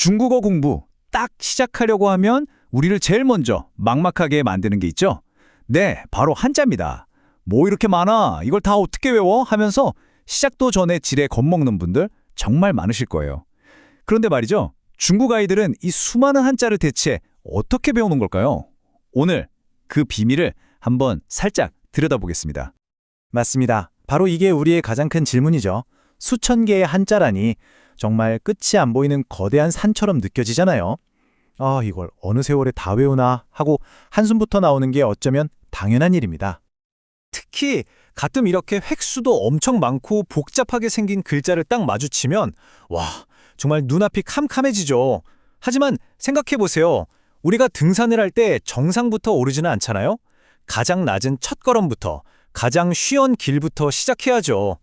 중국어 공부 딱 시작하려고 하면 우리를 제일 먼저 막막하게 만드는 게 있죠. 네, 바로 한자입니다. 뭐 이렇게 많아? 이걸 다 어떻게 외워? 하면서 시작도 전에 지레 겁먹는 분들 정말 많으실 거예요. 그런데 말이죠. 중국 아이들은 이 수많은 한자를 대체 어떻게 배우는 걸까요? 오늘 그 비밀을 한번 살짝 들여다보겠습니다. 맞습니다. 바로 이게 우리의 가장 큰 질문이죠. 수천 개의 한자라니 정말 끝이 안 보이는 거대한 산처럼 느껴지잖아요. 아, 이걸 어느 세월에 다 외우나 하고 한숨부터 나오는 게 어쩌면 당연한 일입니다. 특히 가끔 이렇게 획수도 엄청 많고 복잡하게 생긴 글자를 딱 마주치면 와, 정말 눈앞이 캄캄해지죠. 하지만 생각해보세요. 우리가 등산을 할 때 정상부터 오르지는 않잖아요. 가장 낮은 첫걸음부터, 가장 쉬운 길부터 시작해야죠.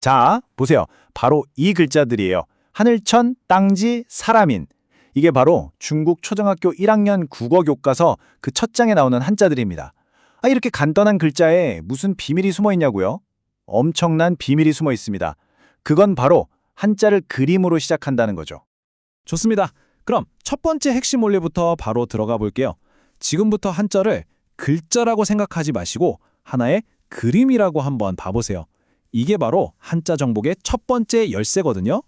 자, 보세요. 바로 이 글자들이에요. 하늘천, 땅지, 사람인. 이게 바로 중국 초등학교 1학년 국어 교과서 그 첫 장에 나오는 한자들입니다. 이렇게 간단한 글자에 무슨 비밀이 숨어 있냐고요? 엄청난 비밀이 숨어 있습니다. 그건 바로 한자를 그림으로 시작한다는 거죠. 좋습니다. 그럼 첫 번째 핵심 원리부터 바로 들어가 볼게요. 지금부터 한자를 글자라고 생각하지 마시고 하나의 그림이라고 한번 봐보세요. 이게 바로 한자 정복의 첫 번째 열쇠거든요.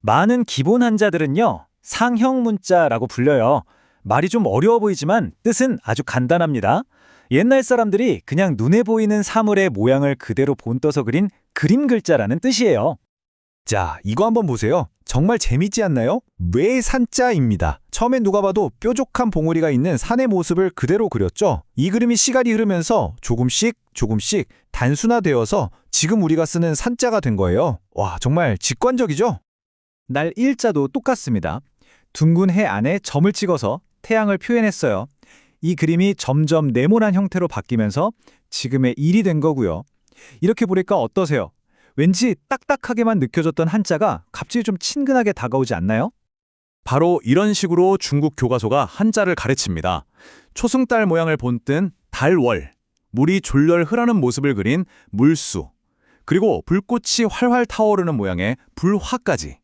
많은 기본 한자들은요, 상형 문자라고 불려요. 말이 좀 어려워 보이지만 뜻은 아주 간단합니다. 옛날 사람들이 그냥 눈에 보이는 사물의 모양을 그대로 본떠서 그린 그림 글자라는 뜻이에요. 자, 이거 한번 보세요. 정말 재밌지 않나요? 외산자입니다. 처음엔 누가 봐도 뾰족한 봉우리가 있는 산의 모습을 그대로 그렸죠. 이 그림이 시간이 흐르면서 조금씩 단순화되어서 지금 우리가 쓰는 산자가 된 거예요. 와, 정말 직관적이죠? 날 일자도 똑같습니다. 둥근 해 안에 점을 찍어서 태양을 표현했어요. 이 그림이 점점 네모난 형태로 바뀌면서 지금의 일이 된 거고요. 이렇게 보니까 어떠세요? 왠지 딱딱하게만 느껴졌던 한자가 갑자기 좀 친근하게 다가오지 않나요? 바로 이런 식으로 중국 교과서가 한자를 가르칩니다. 초승달 모양을 본뜬 달월, 물이 졸렬 흐르는 모습을 그린 물수, 그리고 불꽃이 활활 타오르는 모양의 불화까지.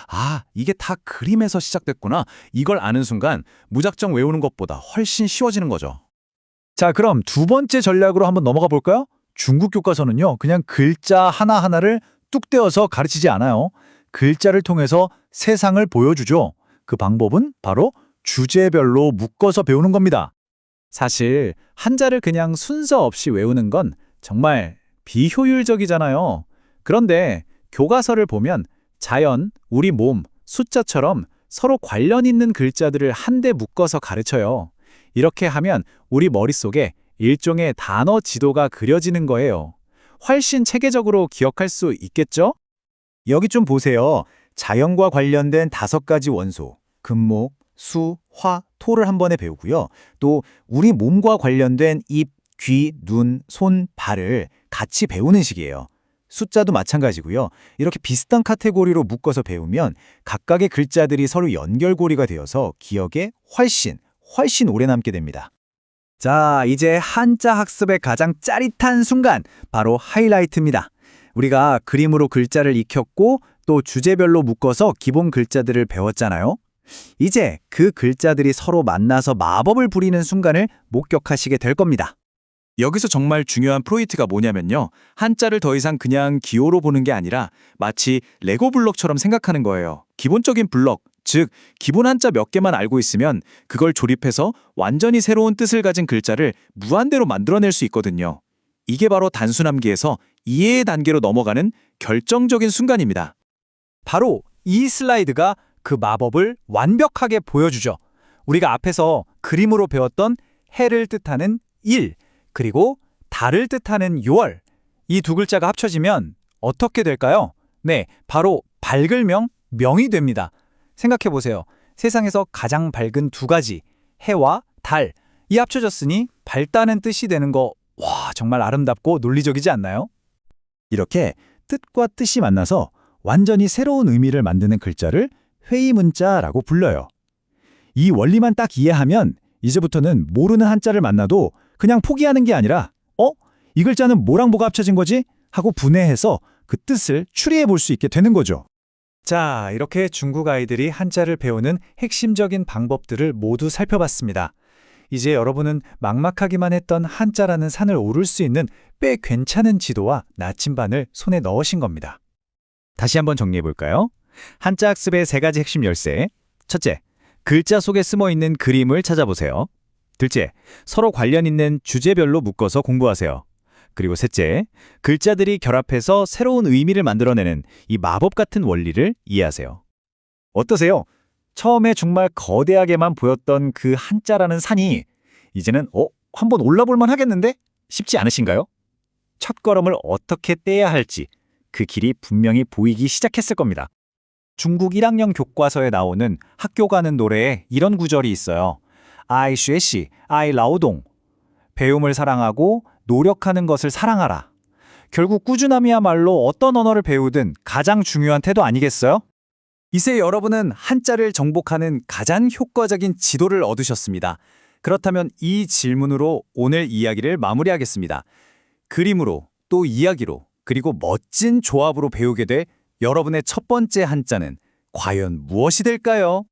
아, 이게 다 그림에서 시작됐구나. 이걸 아는 순간 무작정 외우는 것보다 훨씬 쉬워지는 거죠. 자, 그럼 두 번째 전략으로 한번 넘어가 볼까요? 중국 교과서는요, 그냥 글자 하나하나를 뚝 떼어서 가르치지 않아요. 글자를 통해서 세상을 보여주죠. 그 방법은 바로 주제별로 묶어서 배우는 겁니다. 사실 한자를 그냥 순서 없이 외우는 건 정말 비효율적이잖아요. 그런데 교과서를 보면 자연, 우리 몸, 숫자처럼 서로 관련 있는 글자들을 한데 묶어서 가르쳐요. 이렇게 하면 우리 머릿속에 일종의 단어 지도가 그려지는 거예요. 훨씬 체계적으로 기억할 수 있겠죠? 여기 좀 보세요. 자연과 관련된 5가지 원소, 금목, 수, 화, 토를 한 번에 배우고요. 또 우리 몸과 관련된 입, 귀, 눈, 손, 발을 같이 배우는 식이에요. 숫자도 마찬가지고요. 이렇게 비슷한 카테고리로 묶어서 배우면 각각의 글자들이 서로 연결고리가 되어서 기억에 훨씬 오래 남게 됩니다. 자, 이제 한자 학습의 가장 짜릿한 순간, 바로 하이라이트입니다. 우리가 그림으로 글자를 익혔고 또 주제별로 묶어서 기본 글자들을 배웠잖아요. 이제 그 글자들이 서로 만나서 마법을 부리는 순간을 목격하시게 될 겁니다. 여기서 정말 중요한 포인트가 뭐냐면요. 한자를 더 이상 그냥 기호로 보는 게 아니라 마치 레고 블록처럼 생각하는 거예요. 기본적인 블록, 즉 기본 한자 몇 개만 알고 있으면 그걸 조립해서 완전히 새로운 뜻을 가진 글자를 무한대로 만들어낼 수 있거든요. 이게 바로 단순함기에서 이해의 단계로 넘어가는 결정적인 순간입니다. 바로 이 슬라이드가 그 마법을 완벽하게 보여주죠. 우리가 앞에서 그림으로 배웠던 해를 뜻하는 일, 그리고 달을 뜻하는 6월, 이 두 글자가 합쳐지면 어떻게 될까요? 네, 바로 밝을명, 명이 됩니다. 생각해보세요. 세상에서 가장 밝은 2가지, 해와 달, 이 합쳐졌으니 밝다는 뜻이 되는 거, 와, 정말 아름답고 논리적이지 않나요? 이렇게 뜻과 뜻이 만나서 완전히 새로운 의미를 만드는 글자를 회의문자라고 불러요. 이 원리만 딱 이해하면 이제부터는 모르는 한자를 만나도 그냥 포기하는 게 아니라 이 글자는 뭐랑 뭐가 합쳐진 거지? 하고 분해해서 그 뜻을 추리해 볼 수 있게 되는 거죠. 자, 이렇게 중국 아이들이 한자를 배우는 핵심적인 방법들을 모두 살펴봤습니다. 이제 여러분은 막막하기만 했던 한자라는 산을 오를 수 있는 꽤 괜찮은 지도와 나침반을 손에 넣으신 겁니다. 다시 한번 정리해볼까요? 한자 학습의 3가지 핵심 열쇠. 첫째, 글자 속에 숨어있는 그림을 찾아보세요. 둘째, 서로 관련 있는 주제별로 묶어서 공부하세요. 그리고 셋째, 글자들이 결합해서 새로운 의미를 만들어내는 이 마법 같은 원리를 이해하세요. 어떠세요? 처음에 정말 거대하게만 보였던 그 한자라는 산이 이제는 한번 올라볼만 하겠는데? 싶지 않으신가요? 첫걸음을 어떻게 떼야 할지 그 길이 분명히 보이기 시작했을 겁니다. 중국 1학년 교과서에 나오는 학교 가는 노래에 이런 구절이 있어요. 아이 쉐시, 아이 라오동. 배움을 사랑하고 노력하는 것을 사랑하라. 결국 꾸준함이야말로 어떤 언어를 배우든 가장 중요한 태도 아니겠어요? 이제 여러분은 한자를 정복하는 가장 효과적인 지도를 얻으셨습니다. 그렇다면 이 질문으로 오늘 이야기를 마무리하겠습니다. 그림으로, 또 이야기로, 그리고 멋진 조합으로 배우게 될 여러분의 첫 번째 한자는 과연 무엇이 될까요?